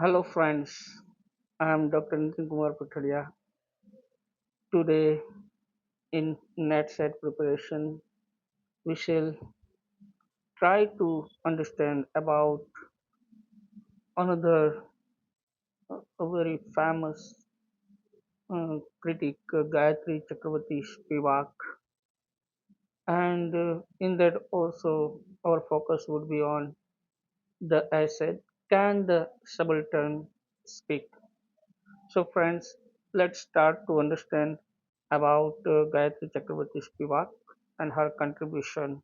Hello friends, I am Dr. Nitinkumar Pithadiya. Today in NET set preparation, we shall try to understand about another a very famous critic, Gayatri Chakravorty Spivak, and in that also our focus would be on the essay "Can the Subaltern Speak?" So friends, let's start to understand about Gayatri Chakravorty Spivak and her contribution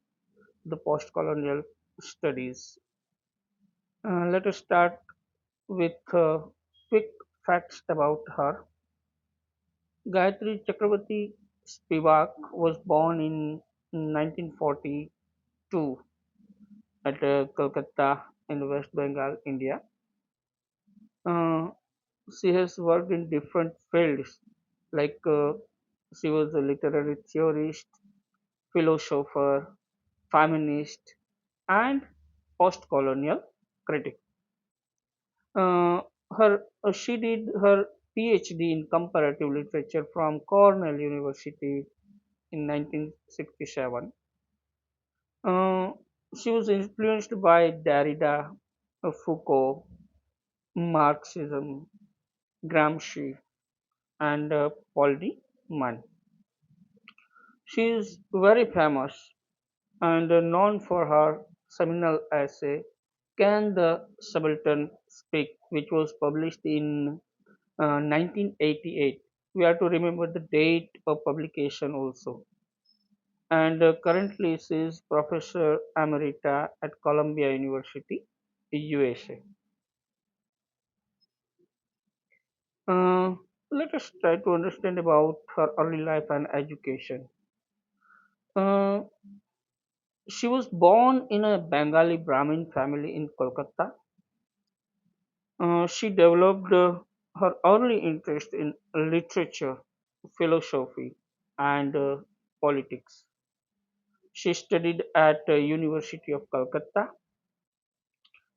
to the postcolonial studies. Let us start with quick facts about her. Gayatri Chakravorty Spivak was born in 1942 at Kolkata in West Bengal, India. Uh, she has worked in different fields like she was a literary theorist, philosopher, feminist, and post-colonial critic. She did her PhD in comparative literature from Cornell University in 1967. Uh, she was influenced by Derrida, Foucault, Marxism, Gramsci, and Paul de Man. She is very famous and known for her seminal essay "Can the Subaltern Speak?", which was published in 1988. We have to remember the date of publication also. And currently she is Professor Emerita at Columbia University, USA. Uh, Let us try to understand about her early life and education. Uh, she was born in a Bengali Brahmin family in Kolkata. She developed her early interest in literature, philosophy, and politics. She studied at University of Calcutta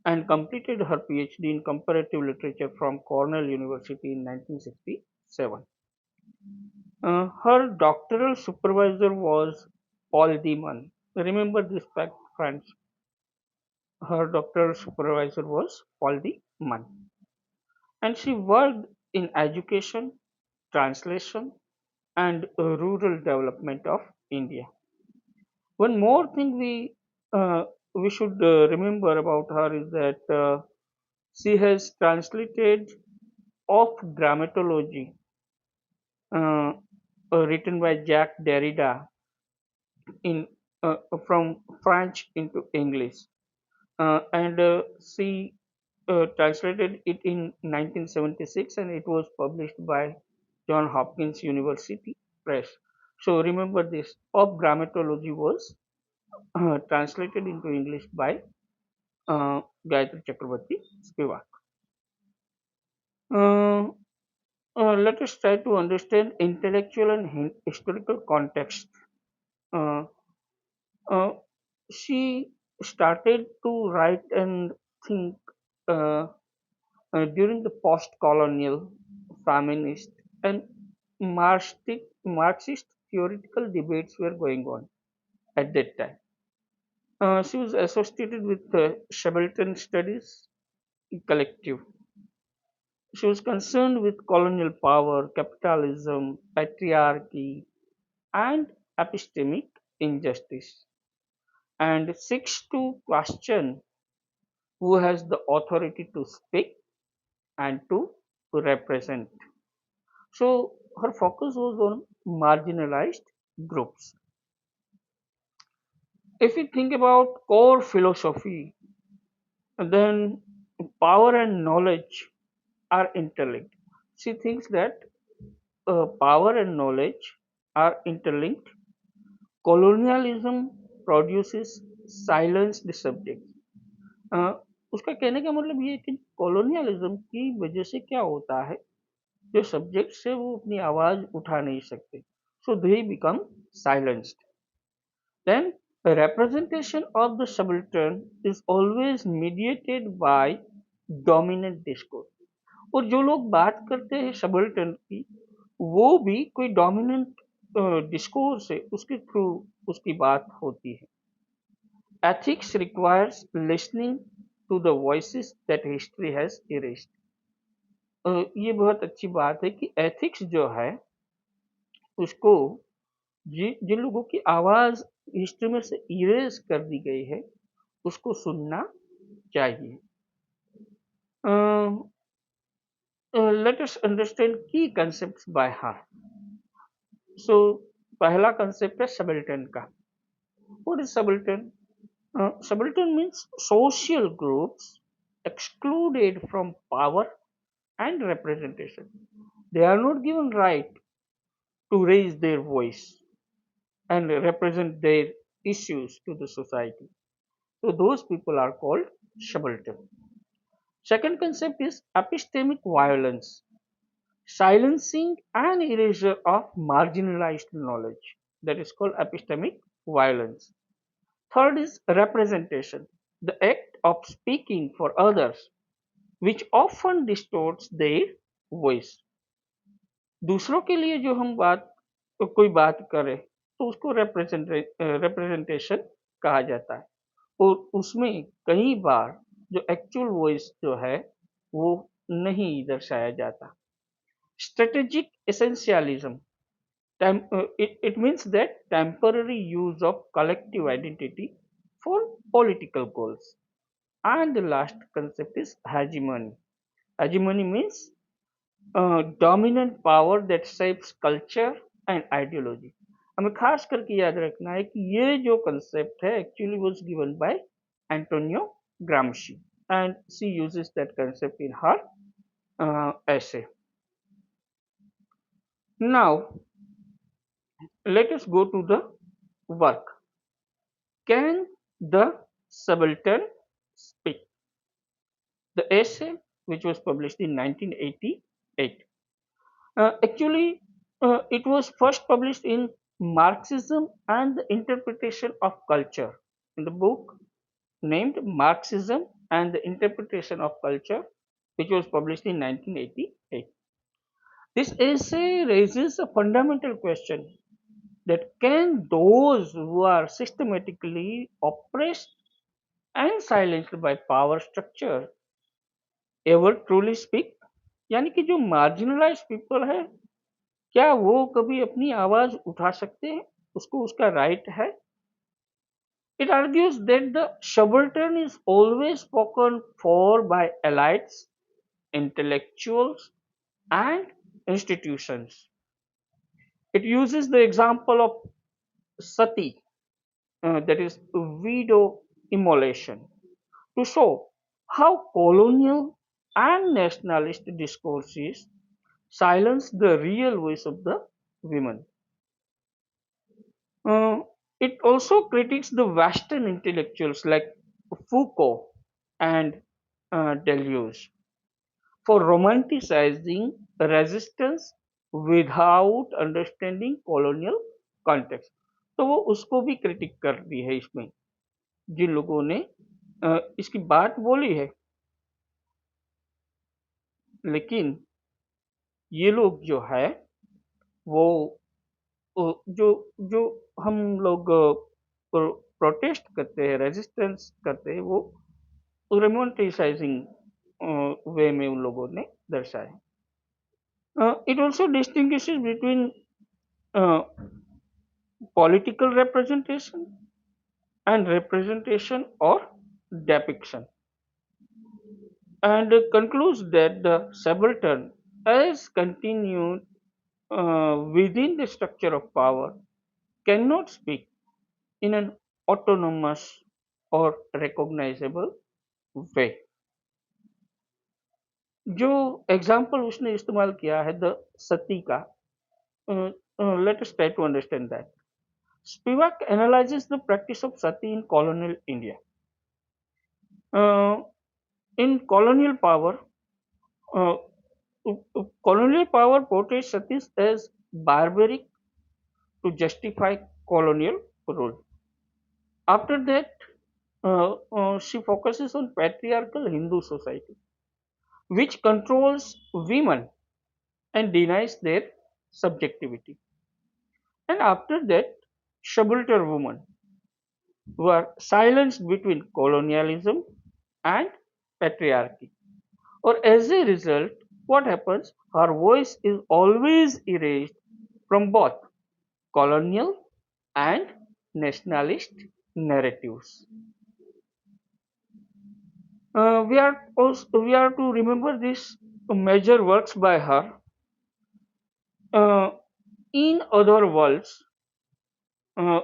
and completed her PhD in comparative literature from Cornell University in 1967. Her doctoral supervisor was Paul Deman. Remember this fact, friends. Her doctoral supervisor was Paul Deman. And she worked in education, translation, and rural development of India. One more thing we should remember about her is that she has translated of grammatology uh, written by Jacques Derrida in from French into English, and she translated it in 1976, and it was published by John Hopkins University Press. So remember this. Of grammatology was translated into English by Gayatri Chakravorty Spivak. Uh, Let us try to understand intellectual and historical context. Uh, uh, she started to write and think uh, during the post-colonial, feminist, and Marxist theoretical debates were going on at that time. She was associated with the Subaltern Studies Collective. She was concerned with colonial power, capitalism, patriarchy, and epistemic injustice, and seeks to question who has the authority to speak and to represent. So her focus was on marginalized groups. If we think about core philosophy, then power and knowledge are interlinked. She thinks that power and knowledge are interlinked. Colonialism produces silenced subjects. अ, उसका कहने का मतलब ये है कि colonialism की वजह से क्या होता है, जो सब्जेक्ट्स है वो अपनी आवाज उठा नहीं सकते, so they become silenced. Then the representation of the subaltern is always mediated by dominant discourse. और जो लोग बात करते हैं सबल्टन की, वो भी कोई डोमिनेंट डिस्कोर्स है, उसके थ्रू उसकी बात होती है। Ethics requires listening to the voices that history has erased. ये बहुत अच्छी बात है कि एथिक्स जो है उसको जिन लोगों की आवाज हिस्ट्री में से इरेज कर दी गई है उसको सुनना चाहिए। लेट अस अंडरस्टैंड की कंसेप्ट्स बाय हार्ट। सो पहला कंसेप्ट है सबल्टन का। What is subaltern? Subaltern means social groups excluded from power and representation. They are not given right to raise their voice and represent their issues to the society. So those people are called subaltern. Second concept is epistemic violence, silencing and erasure of marginalized knowledge. That is called epistemic violence. Third is representation, the act of speaking for others, which often distorts their voice. दूसरों के लिए जो हम बात कोई बात करें तो उसको रिप्रेजेंटेशन कहा जाता है, और उसमें कई बार जो एक्चुअल वॉइस जो है वो नहीं दर्शाया जाता। Strategic essentialism, it means that temporary use of collective identity for political goals. And the last concept is hegemony. Hegemony means dominant power that shapes culture and ideology. हमें खास करके याद रखना है कि ये जो कंसेप्ट है actually was given by Antonio ग्रामशी, and she uses that concept in her essay. Now let us go to the work. Can the subaltern speak? The essay, which was published in 1988. Actually, it was first published in Marxism and the Interpretation of Culture, in the book named Marxism and the Interpretation of Culture, which was published in 1988. This essay raises a fundamental question, that can those who are systematically oppressed and silenced by power structure ever truly speak? यानी कि जो marginalized people है, क्या वो कभी अपनी आवाज उठा सकते हैं? उसको उसका राइट है? It argues that the subaltern is always spoken for by elites, intellectuals, and institutions. It uses the example of sati, that is widow immolation, to show how colonial and nationalist discourses silence the real voice of the women. Uh, it also critiques the Western intellectuals like Foucault and Deleuze for romanticizing resistance without understanding colonial context. तो वो उसको भी critic कर दी है इसमें, जिन लोगों ने इसकी बात बोली है, लेकिन ये लोग जो है वो जो जो हम लोग प्रोटेस्ट करते हैं, रेजिस्टेंस करते हैं, वो रोमांटिसाइजिंग वे में उन लोगों ने दर्शाया। It also distinguishes between political representation and representation or depiction, and concludes that the subaltern, as continued within the structure of power, cannot speak in an autonomous or recognizable way. जो example उसने इस्तेमाल किया है the Sati का, let us try to understand that. Spivak analyzes the practice of sati in colonial India. Uh, in uh, colonial power portrays satis as barbaric to justify colonial rule. After that, she focuses on patriarchal Hindu society. which controls women and denies their subjectivity. And after that, subaltern women were silenced between colonialism and patriarchy. Or as a result, what happens? Her voice is always erased from both colonial and nationalist narratives. We are to remember these major works by her. Uh, in other worlds,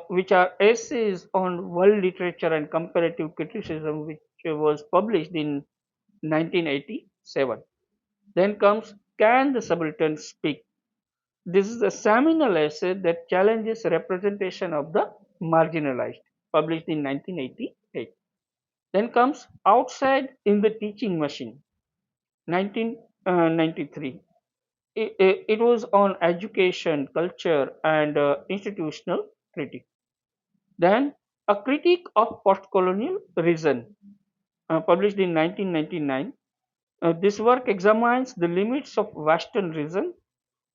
which are essays on world literature and comparative criticism, which was published in 1987. Then comes Can the Subaltern Speak? This is a seminal essay that challenges representation of the marginalized, published in 1988. Then comes Outside in the Teaching Machine, 1993. It was on education, culture, and institutional critique. Then A Critique of Postcolonial Reason, published in 1999. This work examines the limits of Western reason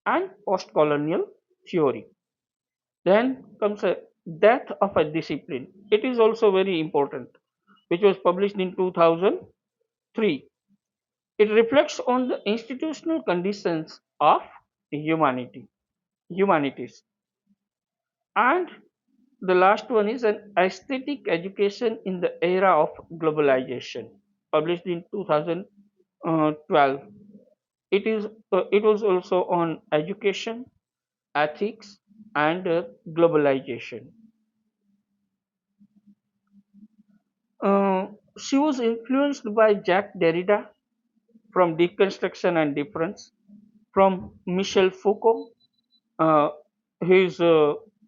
and postcolonial theory. Then comes a Death of a Discipline. It is also very important, which was published in 2003. It reflects on the institutional conditions of humanities. And the last one is An Aesthetic Education in the Era of Globalization, published in 2012. It was also on education, ethics, and globalization. Uh, she was influenced by Jacques Derrida from Deconstruction and Difference, from Michel Foucault, uh, his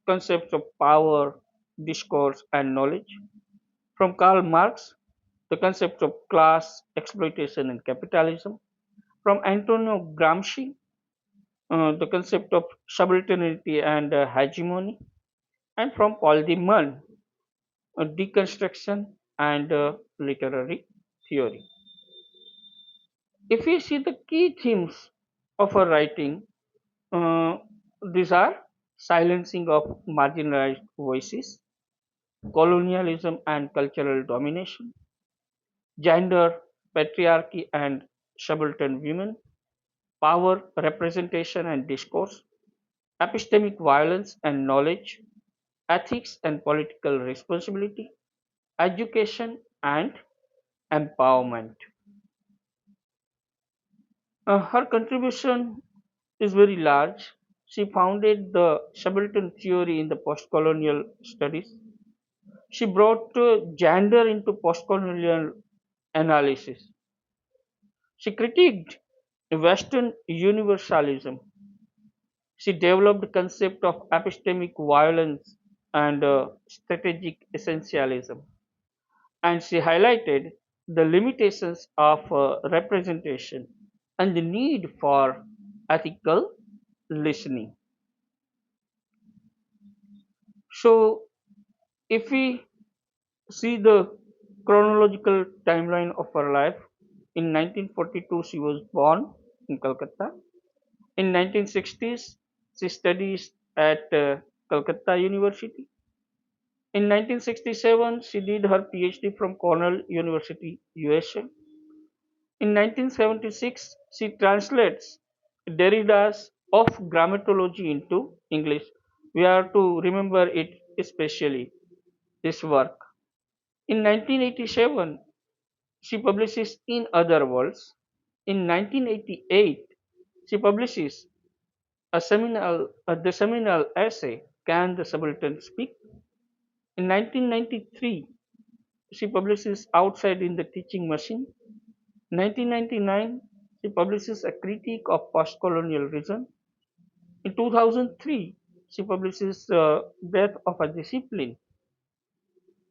concepts of power, discourse, and knowledge, from Karl Marx, the concepts of class, exploitation, and capitalism, from Antonio Gramsci, the concept of subalternity and hegemony, and from Paul de Man, deconstruction and literary theory. If we see the key themes of her writing, uh, these are silencing of marginalized voices, colonialism and cultural domination, gender, patriarchy and subaltern women, power, representation and discourse, epistemic violence and knowledge, ethics and political responsibility, education and empowerment. Her contribution is very large. She founded the subaltern theory in the postcolonial studies. She brought gender into postcolonial analysis. She critiqued Western universalism. She developed the concept of epistemic violence and strategic essentialism. And she highlighted the limitations of representation and the need for ethical listening. So, if we see the chronological timeline of her life, in 1942 she was born in Calcutta. In 1960s, she studies at Calcutta University. In 1967, she did her PhD from Cornell University, USA. In 1976, she translates Derrida's Of Grammatology into English. We are to remember it especially, this work. In 1987, she publishes In Other Worlds. In 1988, she publishes the seminal essay Can the Subaltern Speak? In 1993, she publishes Outside in the Teaching Machine. 1999, she publishes a critique of postcolonial reason. In 2003, she publishes Death of a Discipline.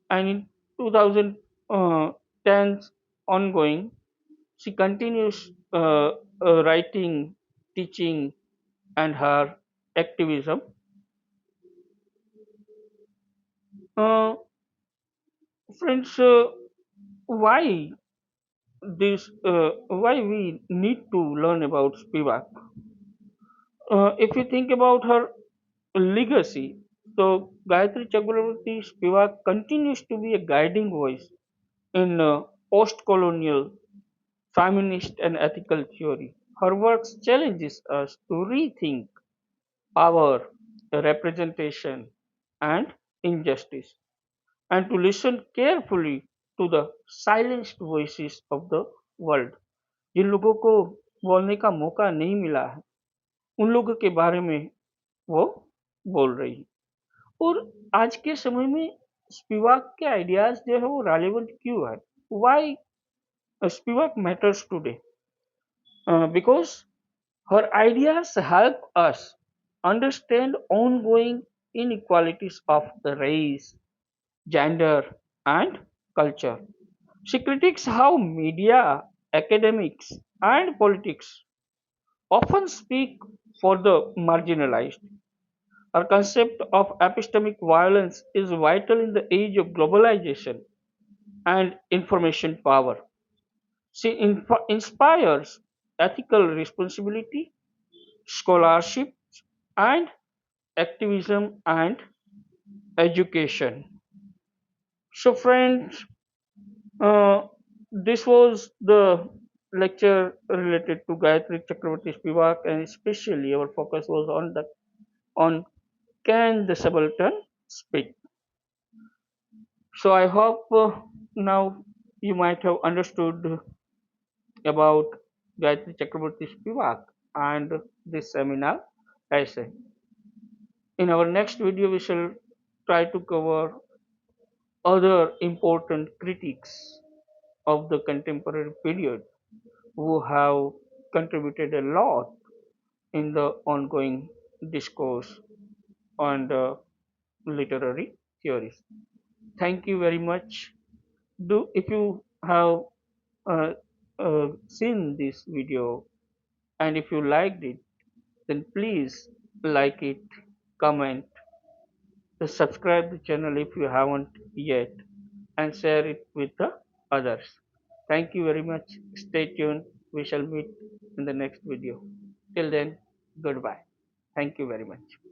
And in 2010 ongoing, she continues writing, teaching, and her activism. Uh, Friends, why? this why we need to learn about Spivak. If you think about her legacy, so Gayatri Chakravorty Spivak continues to be a guiding voice in post-colonial feminist and ethical theory. Her work challenges us to rethink power, representation, and injustice, and to listen carefully to the silenced voices of the world. जिन लोगों को बोलने का मौका नहीं मिला है, उन लोगों के बारे में वो बोल रही है। और आज के समय में स्पिवाक के आइडियाज जो है वो रेलेवेंट क्यों है? Why Spivak matters today? Because her ideas help us understand ongoing inequalities of the race, gender, and culture. She critiques how media, academics, and politics often speak for the marginalized. Her concept of epistemic violence is vital in the age of globalization and information power. She inspires ethical responsibility, scholarship, and activism and education. So, friends, uh, this was the lecture related to Gayatri Chakravorty Spivak, and especially our focus was on can the subaltern speak. So, I hope now you might have understood about Gayatri Chakravorty Spivak and this seminar essay. In our next video, we shall try to cover other important critics of the contemporary period who have contributed a lot in the ongoing discourse on the literary theories. Thank you very much. Do if you have uh, seen this video and if you liked it, then please like it, comment, subscribe the channel if you haven't yet, and share it with the others. Thank you very much. Stay tuned. We shall meet in the next video. Till then, goodbye. Thank you very much.